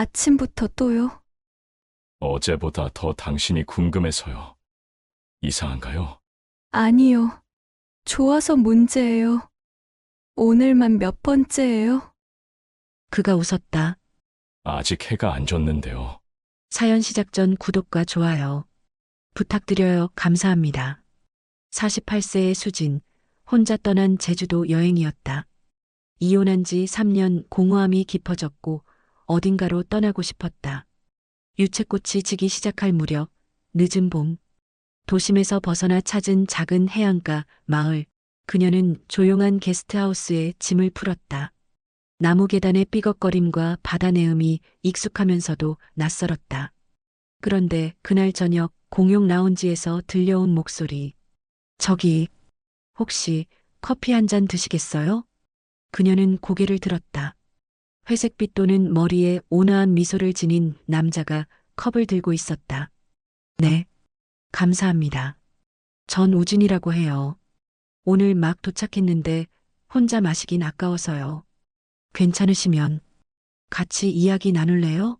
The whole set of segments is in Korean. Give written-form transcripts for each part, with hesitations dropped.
아침부터 또요? 어제보다 더 당신이 궁금해서요. 이상한가요? 아니요. 좋아서 문제예요. 오늘만 몇 번째예요? 그가 웃었다. 아직 해가 안 졌는데요. 사연 시작 전 구독과 좋아요 부탁드려요. 감사합니다. 48세의 수진, 혼자 떠난 제주도 여행이었다. 이혼한 지 3년 공허함이 깊어졌고 어딘가로 떠나고 싶었다. 유채꽃이 지기 시작할 무렵, 늦은 봄, 도심에서 벗어나 찾은 작은 해안가 마을, 그녀는 조용한 게스트하우스에 짐을 풀었다. 나무 계단의 삐걱거림과 바다 내음이 익숙하면서도 낯설었다. 그런데 그날 저녁 공용 라운지에서 들려온 목소리. 저기, 혹시 커피 한 잔 드시겠어요? 그녀는 고개를 들었다. 회색빛 도는 머리에 온화한 미소를 지닌 남자가 컵을 들고 있었다. 네, 감사합니다. 전 우진이라고 해요. 오늘 막 도착했는데 혼자 마시긴 아까워서요. 괜찮으시면 같이 이야기 나눌래요?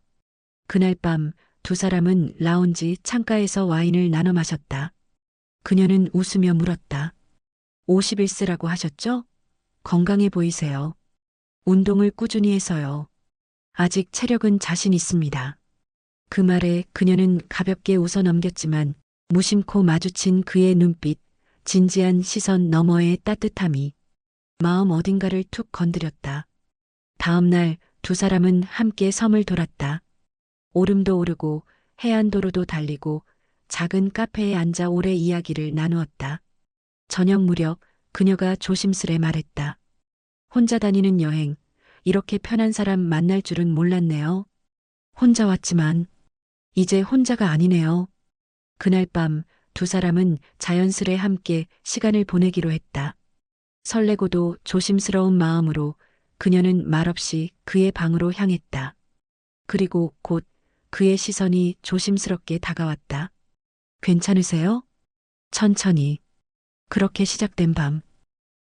그날 밤 두 사람은 라운지 창가에서 와인을 나눠 마셨다. 그녀는 웃으며 물었다. 51세라고 하셨죠? 건강해 보이세요. 운동을 꾸준히 해서요. 아직 체력은 자신 있습니다. 그 말에 그녀는 가볍게 웃어 넘겼지만 무심코 마주친 그의 눈빛, 진지한 시선 너머의 따뜻함이 마음 어딘가를 툭 건드렸다. 다음 날 두 사람은 함께 섬을 돌았다. 오름도 오르고 해안도로도 달리고 작은 카페에 앉아 오래 이야기를 나누었다. 저녁 무렵 그녀가 조심스레 말했다. 혼자 다니는 여행, 이렇게 편한 사람 만날 줄은 몰랐네요. 혼자 왔지만 이제 혼자가 아니네요. 그날 밤 두 사람은 자연스레 함께 시간을 보내기로 했다. 설레고도 조심스러운 마음으로 그녀는 말없이 그의 방으로 향했다. 그리고 곧 그의 시선이 조심스럽게 다가왔다. 괜찮으세요? 천천히. 그렇게 시작된 밤.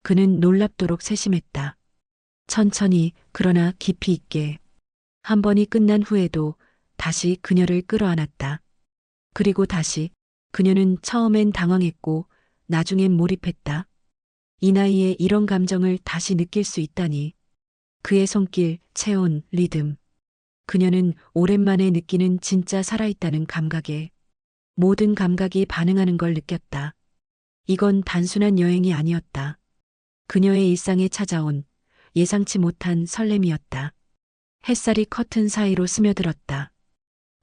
그는 놀랍도록 세심했다. 천천히 그러나 깊이 있게. 한 번이 끝난 후에도 다시 그녀를 끌어안았다. 그리고 다시 그녀는 처음엔 당황했고 나중엔 몰입했다. 이 나이에 이런 감정을 다시 느낄 수 있다니. 그의 손길, 체온, 리듬. 그녀는 오랜만에 느끼는 진짜 살아있다는 감각에 모든 감각이 반응하는 걸 느꼈다. 이건 단순한 여행이 아니었다. 그녀의 일상에 찾아온 예상치 못한 설렘이었다. 햇살이 커튼 사이로 스며들었다.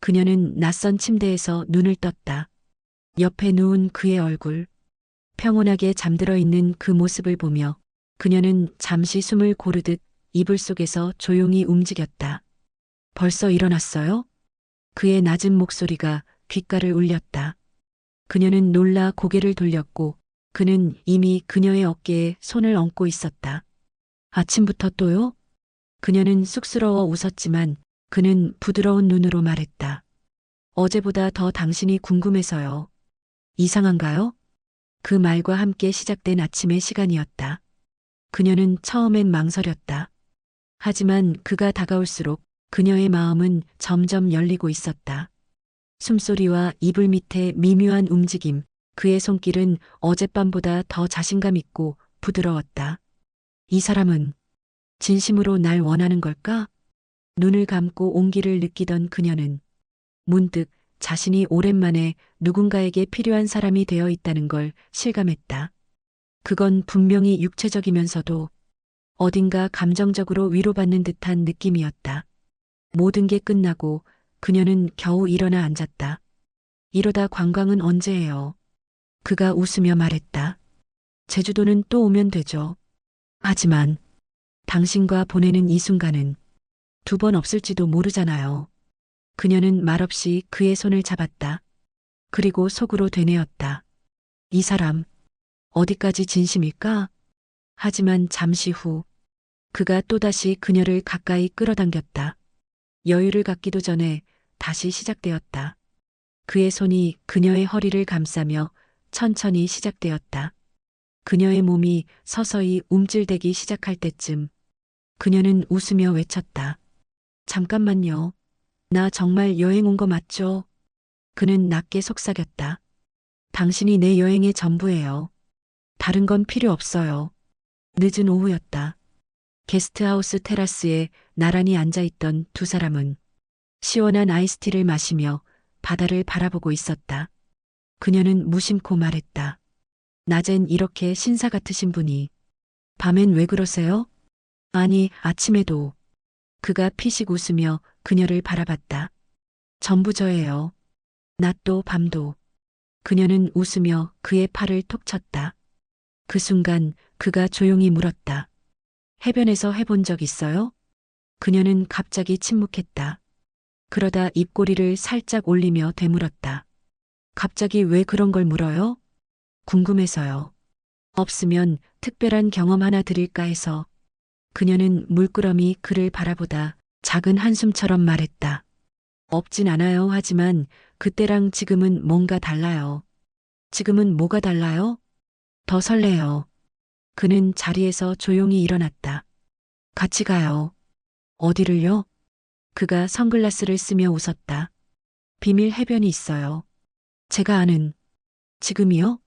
그녀는 낯선 침대에서 눈을 떴다. 옆에 누운 그의 얼굴, 평온하게 잠들어 있는 그 모습을 보며 그녀는 잠시 숨을 고르듯 이불 속에서 조용히 움직였다. 벌써 일어났어요? 그의 낮은 목소리가 귓가를 울렸다. 그녀는 놀라 고개를 돌렸고 그는 이미 그녀의 어깨에 손을 얹고 있었다. 아침부터 또요? 그녀는 쑥스러워 웃었지만 그는 부드러운 눈으로 말했다. 어제보다 더 당신이 궁금해서요. 이상한가요? 그 말과 함께 시작된 아침의 시간이었다. 그녀는 처음엔 망설였다. 하지만 그가 다가올수록 그녀의 마음은 점점 열리고 있었다. 숨소리와 이불 밑의 미묘한 움직임, 그의 손길은 어젯밤보다 더 자신감 있고 부드러웠다. 이 사람은 진심으로 날 원하는 걸까? 눈을 감고 온기를 느끼던 그녀는 문득 자신이 오랜만에 누군가에게 필요한 사람이 되어 있다는 걸 실감했다. 그건 분명히 육체적이면서도 어딘가 감정적으로 위로받는 듯한 느낌이었다. 모든 게 끝나고 그녀는 겨우 일어나 앉았다. 이러다 관광은 언제 해요? 그가 웃으며 말했다. 제주도는 또 오면 되죠. 하지만 당신과 보내는 이 순간은 두 번 없을지도 모르잖아요. 그녀는 말없이 그의 손을 잡았다. 그리고 속으로 되뇌었다. 이 사람, 어디까지 진심일까? 하지만 잠시 후, 그가 또다시 그녀를 가까이 끌어당겼다. 여유를 갖기도 전에 다시 시작되었다. 그의 손이 그녀의 허리를 감싸며 천천히 시작되었다. 그녀의 몸이 서서히 움찔대기 시작할 때쯤 그녀는 웃으며 외쳤다. 잠깐만요. 나 정말 여행 온 거 맞죠? 그는 낮게 속삭였다. 당신이 내 여행의 전부예요. 다른 건 필요 없어요. 늦은 오후였다. 게스트하우스 테라스에 나란히 앉아있던 두 사람은 시원한 아이스티를 마시며 바다를 바라보고 있었다. 그녀는 무심코 말했다. 낮엔 이렇게 신사 같으신 분이 밤엔 왜 그러세요? 아니, 아침에도. 그가 피식 웃으며 그녀를 바라봤다. 전부 저예요. 낮도 밤도. 그녀는 웃으며 그의 팔을 톡 쳤다. 그 순간 그가 조용히 물었다. 해변에서 해본 적 있어요? 그녀는 갑자기 침묵했다. 그러다 입꼬리를 살짝 올리며 되물었다. 갑자기 왜 그런 걸 물어요? 궁금해서요. 없으면 특별한 경험 하나 드릴까 해서. 그녀는 물끄러미 그를 바라보다 작은 한숨처럼 말했다. 없진 않아요. 하지만 그때랑 지금은 뭔가 달라요. 지금은 뭐가 달라요? 더 설레요. 그는 자리에서 조용히 일어났다. 같이 가요. 어디를요? 그가 선글라스를 쓰며 웃었다. 비밀 해변이 있어요. 제가 아는. 지금이요?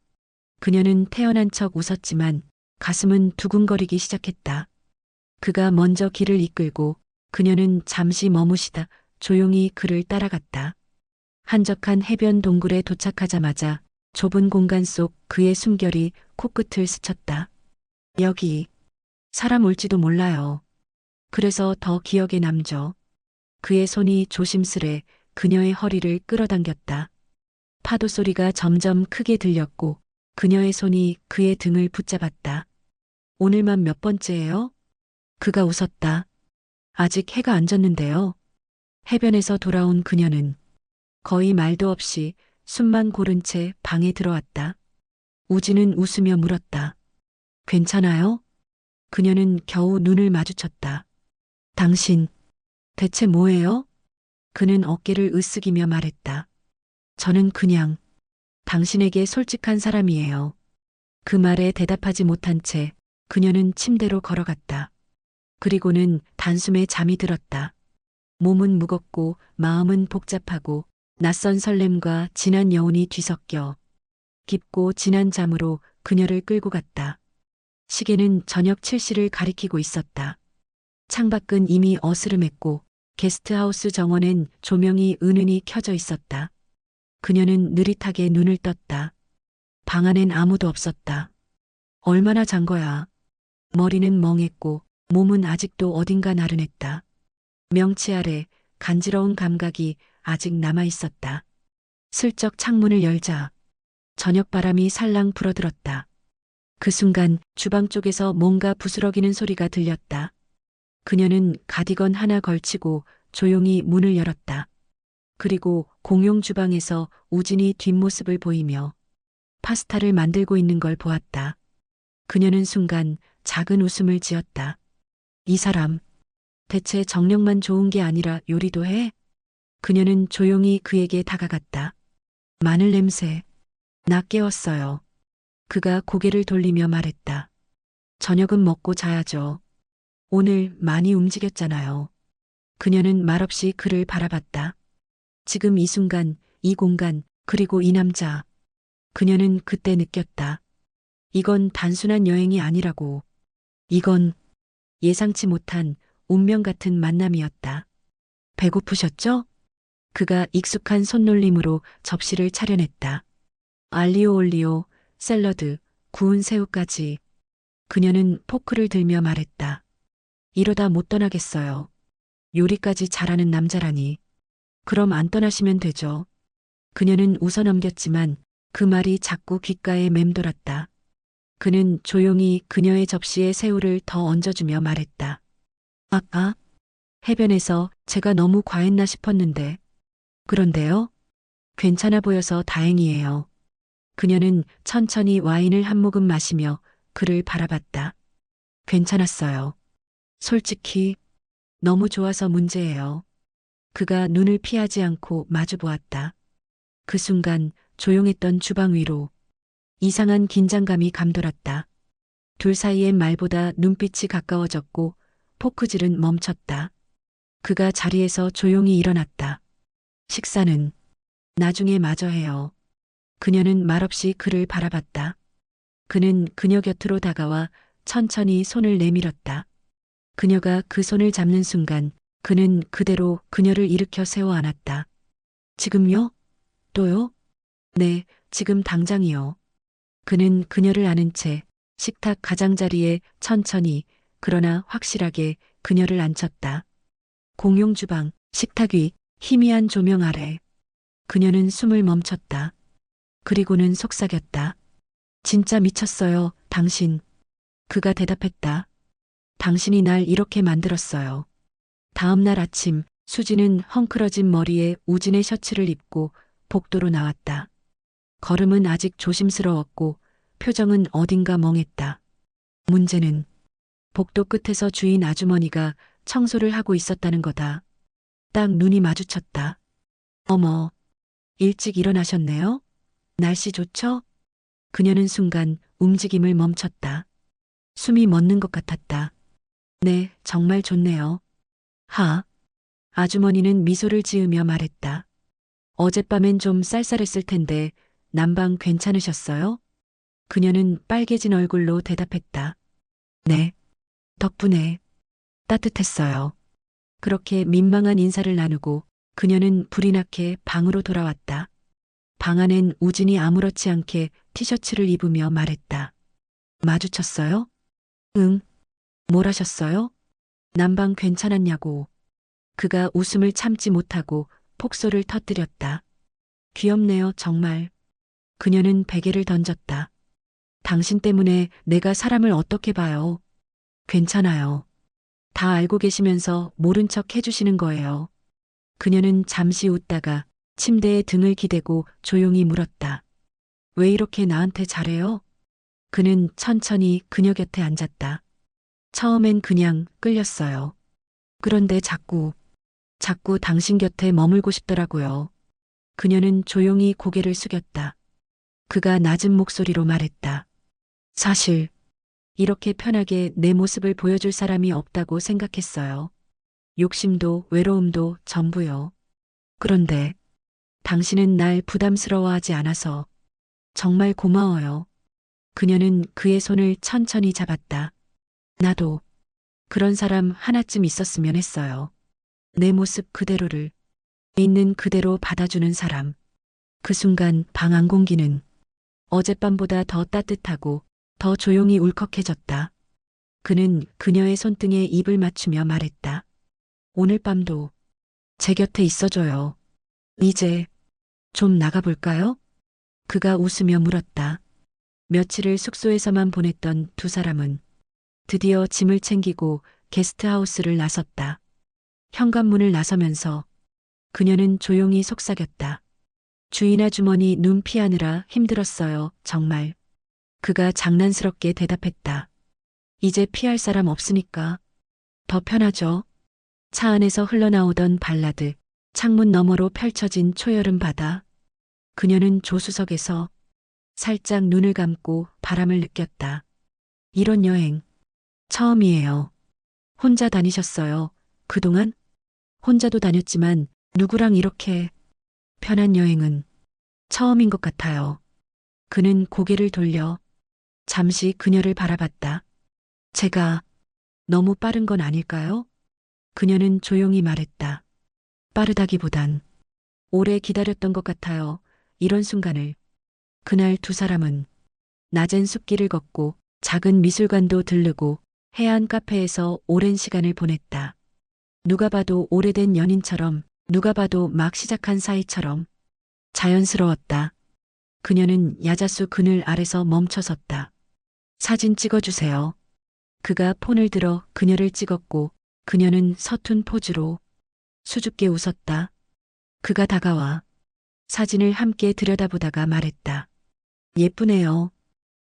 그녀는 태연한 척 웃었지만 가슴은 두근거리기 시작했다. 그가 먼저 길을 이끌고 그녀는 잠시 머무시다 조용히 그를 따라갔다. 한적한 해변 동굴에 도착하자마자 좁은 공간 속 그의 숨결이 코끝을 스쳤다. 여기 사람 올지도 몰라요. 그래서 더 기억에 남죠. 그의 손이 조심스레 그녀의 허리를 끌어당겼다. 파도 소리가 점점 크게 들렸고 그녀의 손이 그의 등을 붙잡았다. 오늘만 몇 번째예요? 그가 웃었다. 아직 해가 안 졌는데요. 해변에서 돌아온 그녀는 거의 말도 없이 숨만 고른 채 방에 들어왔다. 우진은 웃으며 물었다. 괜찮아요? 그녀는 겨우 눈을 마주쳤다. 당신, 대체 뭐예요? 그는 어깨를 으쓱이며 말했다. 저는 그냥 당신에게 솔직한 사람이에요. 그 말에 대답하지 못한 채 그녀는 침대로 걸어갔다. 그리고는 단숨에 잠이 들었다. 몸은 무겁고 마음은 복잡하고 낯선 설렘과 진한 여운이 뒤섞여 깊고 진한 잠으로 그녀를 끌고 갔다. 시계는 저녁 7시를 가리키고 있었다. 창밖은 이미 어스름했고 게스트하우스 정원엔 조명이 은은히 켜져 있었다. 그녀는 느릿하게 눈을 떴다. 방 안엔 아무도 없었다. 얼마나 잔 거야. 머리는 멍했고 몸은 아직도 어딘가 나른했다. 명치 아래 간지러운 감각이 아직 남아 있었다. 슬쩍 창문을 열자 저녁 바람이 살랑 불어들었다. 그 순간 주방 쪽에서 뭔가 부스러기는 소리가 들렸다. 그녀는 가디건 하나 걸치고 조용히 문을 열었다. 그리고 공용 주방에서 우진이 뒷모습을 보이며 파스타를 만들고 있는 걸 보았다. 그녀는 순간 작은 웃음을 지었다. 이 사람, 대체 정력만 좋은 게 아니라 요리도 해? 그녀는 조용히 그에게 다가갔다. 마늘 냄새. 나 깨웠어요. 그가 고개를 돌리며 말했다. 저녁은 먹고 자야죠. 오늘 많이 움직였잖아요. 그녀는 말없이 그를 바라봤다. 지금 이 순간, 이 공간, 그리고 이 남자. 그녀는 그때 느꼈다. 이건 단순한 여행이 아니라고. 이건 예상치 못한 운명 같은 만남이었다. 배고프셨죠? 그가 익숙한 손놀림으로 접시를 차려냈다. 알리오 올리오, 샐러드, 구운 새우까지. 그녀는 포크를 들며 말했다. 이러다 못 떠나겠어요. 요리까지 잘하는 남자라니. 그럼 안 떠나시면 되죠. 그녀는 웃어넘겼지만 그 말이 자꾸 귓가에 맴돌았다. 그는 조용히 그녀의 접시에 새우를 더 얹어주며 말했다. 해변에서 제가 너무 과했나 싶었는데. 그런데요? 괜찮아 보여서 다행이에요. 그녀는 천천히 와인을 한 모금 마시며 그를 바라봤다. 괜찮았어요. 솔직히 너무 좋아서 문제예요. 그가 눈을 피하지 않고 마주 보았다. 그 순간 조용했던 주방 위로 이상한 긴장감이 감돌았다. 둘 사이의 말보다 눈빛이 가까워졌고 포크질은 멈췄다. 그가 자리에서 조용히 일어났다. 식사는 나중에 마저 해요. 그녀는 말없이 그를 바라봤다. 그는 그녀 곁으로 다가와 천천히 손을 내밀었다. 그녀가 그 손을 잡는 순간 그는 그대로 그녀를 일으켜 세워 안았다. 지금요? 또요? 네, 지금 당장이요. 그는 그녀를 안은 채 식탁 가장자리에 천천히 그러나 확실하게 그녀를 앉혔다. 공용 주방, 식탁 위, 희미한 조명 아래. 그녀는 숨을 멈췄다. 그리고는 속삭였다. 진짜 미쳤어요, 당신. 그가 대답했다. 당신이 날 이렇게 만들었어요. 다음 날 아침, 수지는 헝클어진 머리에 우진의 셔츠를 입고 복도로 나왔다. 걸음은 아직 조심스러웠고 표정은 어딘가 멍했다. 문제는 복도 끝에서 주인 아주머니가 청소를 하고 있었다는 거다. 딱 눈이 마주쳤다. 어머, 일찍 일어나셨네요? 날씨 좋죠? 그녀는 순간 움직임을 멈췄다. 숨이 멎는 것 같았다. 네, 정말 좋네요. 하. 아주머니는 미소를 지으며 말했다. 어젯밤엔 좀 쌀쌀했을 텐데 난방 괜찮으셨어요? 그녀는 빨개진 얼굴로 대답했다. 네. 덕분에 따뜻했어요. 그렇게 민망한 인사를 나누고 그녀는 불이 나게 방으로 돌아왔다. 방 안엔 우진이 아무렇지 않게 티셔츠를 입으며 말했다. 마주쳤어요? 응. 뭘 하셨어요? 난방 괜찮았냐고. 그가 웃음을 참지 못하고 폭소를 터뜨렸다. 귀엽네요, 정말. 그녀는 베개를 던졌다. 당신 때문에 내가 사람을 어떻게 봐요? 괜찮아요. 다 알고 계시면서 모른 척 해주시는 거예요. 그녀는 잠시 웃다가 침대에 등을 기대고 조용히 물었다. 왜 이렇게 나한테 잘해요? 그는 천천히 그녀 곁에 앉았다. 처음엔 그냥 끌렸어요. 그런데 자꾸 당신 곁에 머물고 싶더라고요. 그녀는 조용히 고개를 숙였다. 그가 낮은 목소리로 말했다. 사실 이렇게 편하게 내 모습을 보여줄 사람이 없다고 생각했어요. 욕심도 외로움도 전부요. 그런데 당신은 날 부담스러워하지 않아서 정말 고마워요. 그녀는 그의 손을 천천히 잡았다. 나도 그런 사람 하나쯤 있었으면 했어요. 내 모습 그대로를 있는 그대로 받아주는 사람. 그 순간 방 안 공기는 어젯밤보다 더 따뜻하고 더 조용히 울컥해졌다. 그는 그녀의 손등에 입을 맞추며 말했다. 오늘 밤도 제 곁에 있어줘요. 이제 좀 나가볼까요? 그가 웃으며 물었다. 며칠을 숙소에서만 보냈던 두 사람은 드디어 짐을 챙기고 게스트하우스를 나섰다. 현관문을 나서면서 그녀는 조용히 속삭였다. 주인 아주머니 눈 피하느라 힘들었어요, 정말. 그가 장난스럽게 대답했다. 이제 피할 사람 없으니까 더 편하죠. 차 안에서 흘러나오던 발라드, 창문 너머로 펼쳐진 초여름 바다. 그녀는 조수석에서 살짝 눈을 감고 바람을 느꼈다. 이런 여행 처음이에요. 혼자 다니셨어요. 그동안? 혼자도 다녔지만 누구랑 이렇게 편한 여행은 처음인 것 같아요. 그는 고개를 돌려 잠시 그녀를 바라봤다. 제가 너무 빠른 건 아닐까요? 그녀는 조용히 말했다. 빠르다기보단 오래 기다렸던 것 같아요. 이런 순간을. 그날 두 사람은 낮은 숲길을 걷고 작은 미술관도 들르고 해안 카페에서 오랜 시간을 보냈다. 누가 봐도 오래된 연인처럼, 누가 봐도 막 시작한 사이처럼 자연스러웠다. 그녀는 야자수 그늘 아래서 멈춰섰다. 사진 찍어주세요. 그가 폰을 들어 그녀를 찍었고 그녀는 서툰 포즈로 수줍게 웃었다. 그가 다가와 사진을 함께 들여다보다가 말했다. 예쁘네요.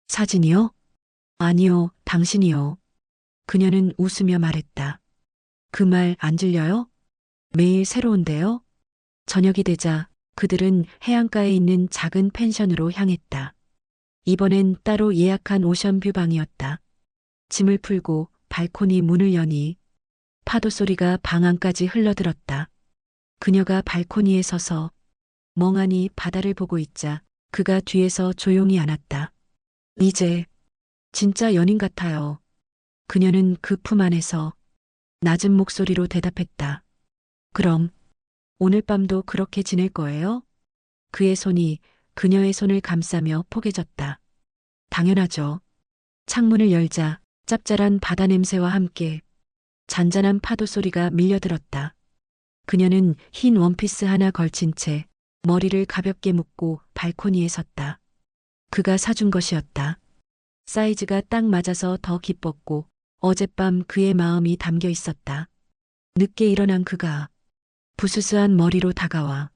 사진이요? 아니요, 당신이요. 그녀는 웃으며 말했다. 그 말 안 들려요? 매일 새로운데요? 저녁이 되자 그들은 해안가에 있는 작은 펜션으로 향했다. 이번엔 따로 예약한 오션뷰 방이었다. 짐을 풀고 발코니 문을 여니 파도 소리가 방 안까지 흘러들었다. 그녀가 발코니에 서서 멍하니 바다를 보고 있자 그가 뒤에서 조용히 안았다. 이제 진짜 연인 같아요. 그녀는 그 품 안에서 낮은 목소리로 대답했다. 그럼 오늘 밤도 그렇게 지낼 거예요? 그의 손이 그녀의 손을 감싸며 포개졌다. 당연하죠. 창문을 열자 짭짤한 바다 냄새와 함께 잔잔한 파도 소리가 밀려들었다. 그녀는 흰 원피스 하나 걸친 채 머리를 가볍게 묶고 발코니에 섰다. 그가 사준 것이었다. 사이즈가 딱 맞아서 더 기뻤고 어젯밤 그의 마음이 담겨 있었다. 늦게 일어난 그가 부스스한 머리로 다가와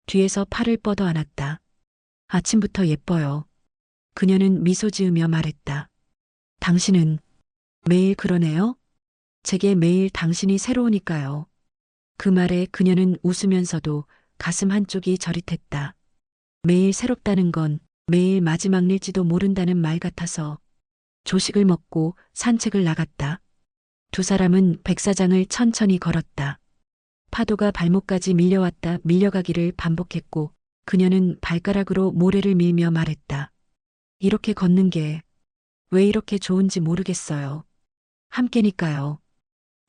뒤에서 팔을 뻗어 안았다. 아침부터 예뻐요. 그녀는 미소 지으며 말했다. 당신은 매일 그러네요? 제게 매일 당신이 새로우니까요. 그 말에 그녀는 웃으면서도 가슴 한쪽이 저릿했다. 매일 새롭다는 건 매일 마지막일지도 모른다는 말 같아서 조식을 먹고 산책을 나갔다. 두 사람은 백사장을 천천히 걸었다. 파도가 발목까지 밀려왔다 밀려가기를 반복했고 그녀는 발가락으로 모래를 밀며 말했다. 이렇게 걷는 게 왜 이렇게 좋은지 모르겠어요. 함께니까요.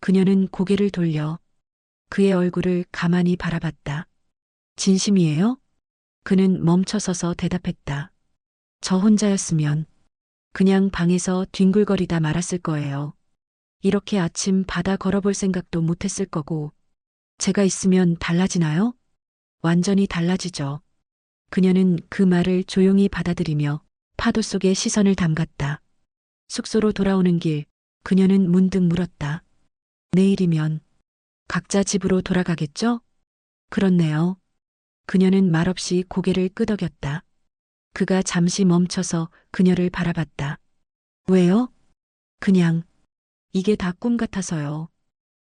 그녀는 고개를 돌려 그의 얼굴을 가만히 바라봤다. 진심이에요? 그는 멈춰서서 대답했다. 저 혼자였으면 그냥 방에서 뒹굴거리다 말았을 거예요. 이렇게 아침 바다 걸어볼 생각도 못했을 거고 제가 있으면 달라지나요? 완전히 달라지죠. 그녀는 그 말을 조용히 받아들이며 파도 속에 시선을 담갔다. 숙소로 돌아오는 길 그녀는 문득 물었다. 내일이면 각자 집으로 돌아가겠죠? 그렇네요. 그녀는 말없이 고개를 끄덕였다. 그가 잠시 멈춰서 그녀를 바라봤다. 왜요? 그냥 이게 다 꿈 같아서요.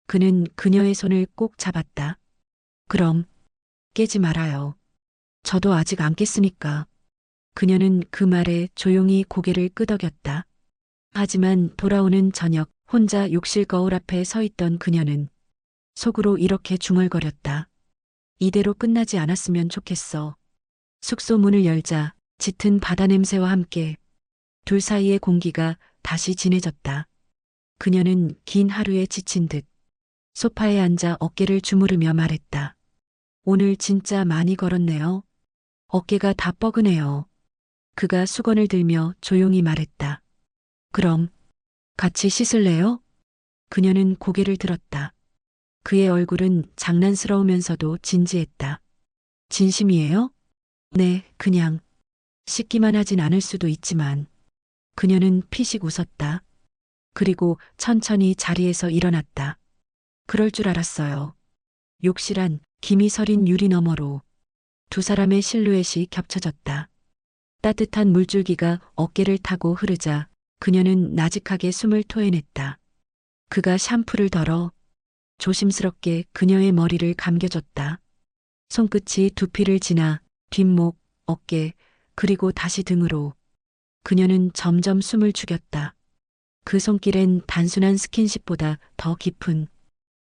그는 그녀의 손을 꼭 잡았다. 그럼 깨지 말아요. 저도 아직 안 깼으니까. 그녀는 그 말에 조용히 고개를 끄덕였다. 하지만 돌아오는 저녁 혼자 욕실 거울 앞에 서 있던 그녀는 속으로 이렇게 중얼거렸다. 이대로 끝나지 않았으면 좋겠어. 숙소 문을 열자 짙은 바다 냄새와 함께 둘 사이의 공기가 다시 진해졌다. 그녀는 긴 하루에 지친 듯 소파에 앉아 어깨를 주무르며 말했다. 오늘 진짜 많이 걸었네요. 어깨가 다 뻐근해요. 그가 수건을 들며 조용히 말했다. 그럼 같이 씻을래요? 그녀는 고개를 들었다. 그의 얼굴은 장난스러우면서도 진지했다. 진심이에요? 네, 그냥 씻기만 하진 않을 수도 있지만. 그녀는 피식 웃었다. 그리고 천천히 자리에서 일어났다. 그럴 줄 알았어요. 욕실 안 김이 서린 유리 너머로 두 사람의 실루엣이 겹쳐졌다. 따뜻한 물줄기가 어깨를 타고 흐르자 그녀는 나직하게 숨을 토해냈다. 그가 샴푸를 덜어 조심스럽게 그녀의 머리를 감겨줬다. 손끝이 두피를 지나 뒷목, 어깨, 그리고 다시 등으로. 그녀는 점점 숨을 죽였다. 그 손길엔 단순한 스킨십보다 더 깊은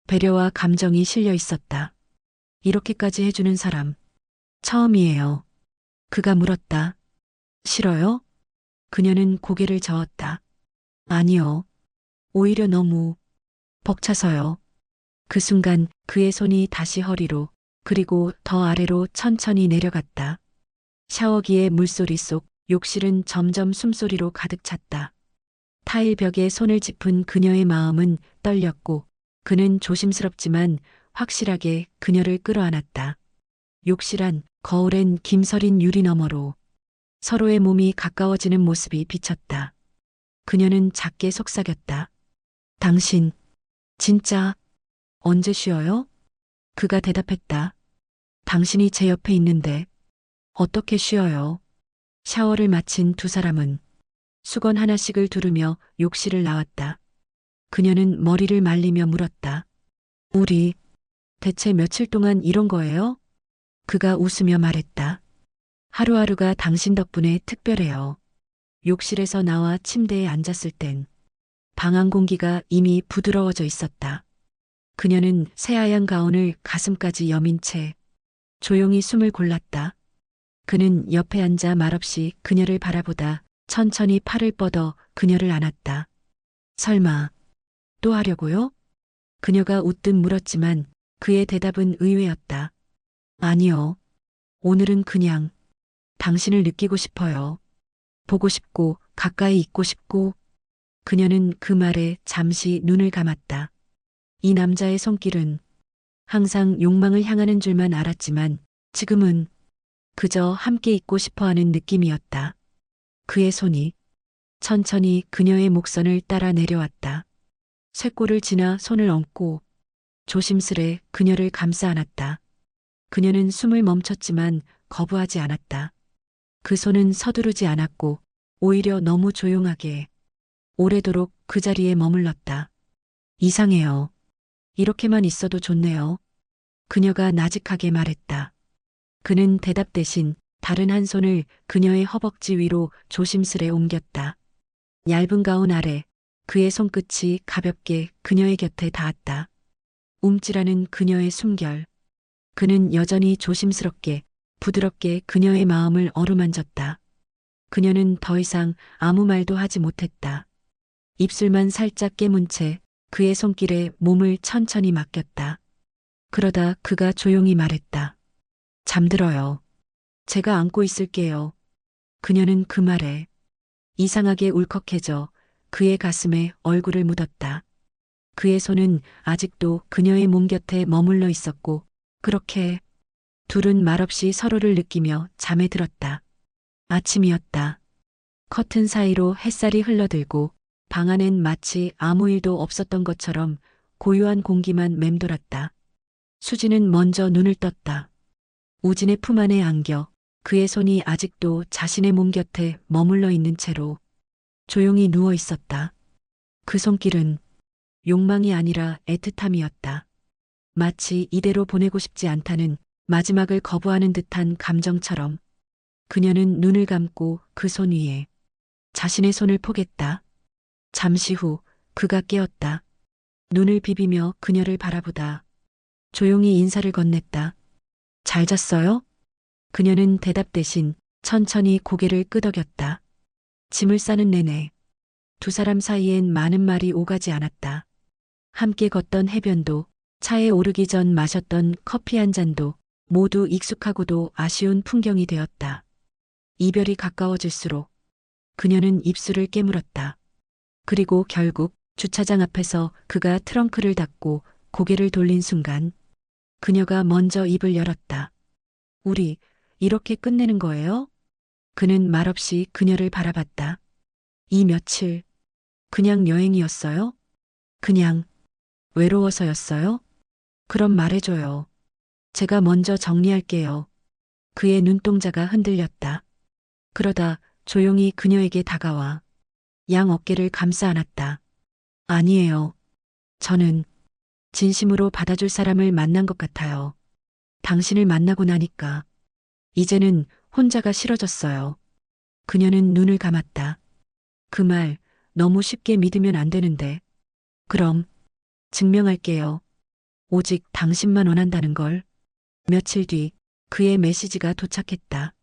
배려와 감정이 실려 있었다. 이렇게까지 해주는 사람, 처음이에요. 그가 물었다. 싫어요? 그녀는 고개를 저었다. 아니요. 오히려 너무 벅차서요. 그 순간 그의 손이 다시 허리로 그리고 더 아래로 천천히 내려갔다. 샤워기의 물소리 속 욕실은 점점 숨소리로 가득 찼다. 타일 벽에 손을 짚은 그녀의 마음은 떨렸고 그는 조심스럽지만 확실하게 그녀를 끌어안았다. 욕실 안 거울엔 김서린 유리 너머로 서로의 몸이 가까워지는 모습이 비쳤다. 그녀는 작게 속삭였다. 당신, 진짜, 언제 쉬어요? 그가 대답했다. 당신이 제 옆에 있는데, 어떻게 쉬어요? 샤워를 마친 두 사람은 수건 하나씩을 두르며 욕실을 나왔다. 그녀는 머리를 말리며 물었다. 우리, 대체 며칠 동안 이런 거예요? 그가 웃으며 말했다. 하루하루가 당신 덕분에 특별해요. 욕실에서 나와 침대에 앉았을 땐 방 안 공기가 이미 부드러워져 있었다. 그녀는 새하얀 가운을 가슴까지 여민 채 조용히 숨을 골랐다. 그는 옆에 앉아 말없이 그녀를 바라보다 천천히 팔을 뻗어 그녀를 안았다. 설마 또 하려고요? 그녀가 웃듯 물었지만 그의 대답은 의외였다. 아니요. 오늘은 그냥 당신을 느끼고 싶어요. 보고 싶고 가까이 있고 싶고. 그녀는 그 말에 잠시 눈을 감았다. 이 남자의 손길은 항상 욕망을 향하는 줄만 알았지만 지금은 그저 함께 있고 싶어 하는 느낌이었다. 그의 손이 천천히 그녀의 목선을 따라 내려왔다. 쇄골을 지나 손을 얹고 조심스레 그녀를 감싸 안았다. 그녀는 숨을 멈췄지만 거부하지 않았다. 그 손은 서두르지 않았고 오히려 너무 조용하게 오래도록 그 자리에 머물렀다. 이상해요. 이렇게만 있어도 좋네요. 그녀가 나직하게 말했다. 그는 대답 대신 다른 한 손을 그녀의 허벅지 위로 조심스레 옮겼다. 얇은 가운 아래 그의 손끝이 가볍게 그녀의 곁에 닿았다. 움찔하는 그녀의 숨결. 그는 여전히 조심스럽게 부드럽게 그녀의 마음을 어루만졌다. 그녀는 더 이상 아무 말도 하지 못했다. 입술만 살짝 깨문 채 그의 손길에 몸을 천천히 맡겼다. 그러다 그가 조용히 말했다. 잠들어요. 제가 안고 있을게요. 그녀는 그 말에 이상하게 울컥해져 그의 가슴에 얼굴을 묻었다. 그의 손은 아직도 그녀의 몸 곁에 머물러 있었고 그렇게 둘은 말없이 서로를 느끼며 잠에 들었다. 아침이었다. 커튼 사이로 햇살이 흘러들고 방 안엔 마치 아무 일도 없었던 것처럼 고요한 공기만 맴돌았다. 수지는 먼저 눈을 떴다. 우진의 품 안에 안겨 그의 손이 아직도 자신의 몸 곁에 머물러 있는 채로 조용히 누워 있었다. 그 손길은 욕망이 아니라 애틋함이었다. 마치 이대로 보내고 싶지 않다는 마지막을 거부하는 듯한 감정처럼 그녀는 눈을 감고 그 손 위에 자신의 손을 포겠다. 잠시 후 그가 깨었다. 눈을 비비며 그녀를 바라보다 조용히 인사를 건넸다. 잘 잤어요? 그녀는 대답 대신 천천히 고개를 끄덕였다. 짐을 싸는 내내 두 사람 사이엔 많은 말이 오가지 않았다. 함께 걷던 해변도 차에 오르기 전 마셨던 커피 한 잔도 모두 익숙하고도 아쉬운 풍경이 되었다. 이별이 가까워질수록 그녀는 입술을 깨물었다. 그리고 결국 주차장 앞에서 그가 트렁크를 닫고 고개를 돌린 순간 그녀가 먼저 입을 열었다. 우리 이렇게 끝내는 거예요? 그는 말없이 그녀를 바라봤다. 이 며칠 그냥 여행이었어요? 그냥 외로워서였어요? 그럼 말해줘요. 제가 먼저 정리할게요. 그의 눈동자가 흔들렸다. 그러다 조용히 그녀에게 다가와 양 어깨를 감싸 안았다. 아니에요. 저는 진심으로 받아줄 사람을 만난 것 같아요. 당신을 만나고 나니까 이제는 혼자가 싫어졌어요. 그녀는 눈을 감았다. 그 말 너무 쉽게 믿으면 안 되는데. 그럼 증명할게요. 오직 당신만 원한다는 걸. 며칠 뒤 그의 메시지가 도착했다.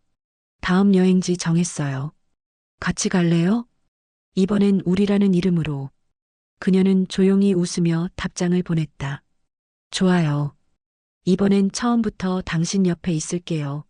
다음 여행지 정했어요. 같이 갈래요? 이번엔 우리라는 이름으로. 그녀는 조용히 웃으며 답장을 보냈다. 좋아요. 이번엔 처음부터 당신 옆에 있을게요.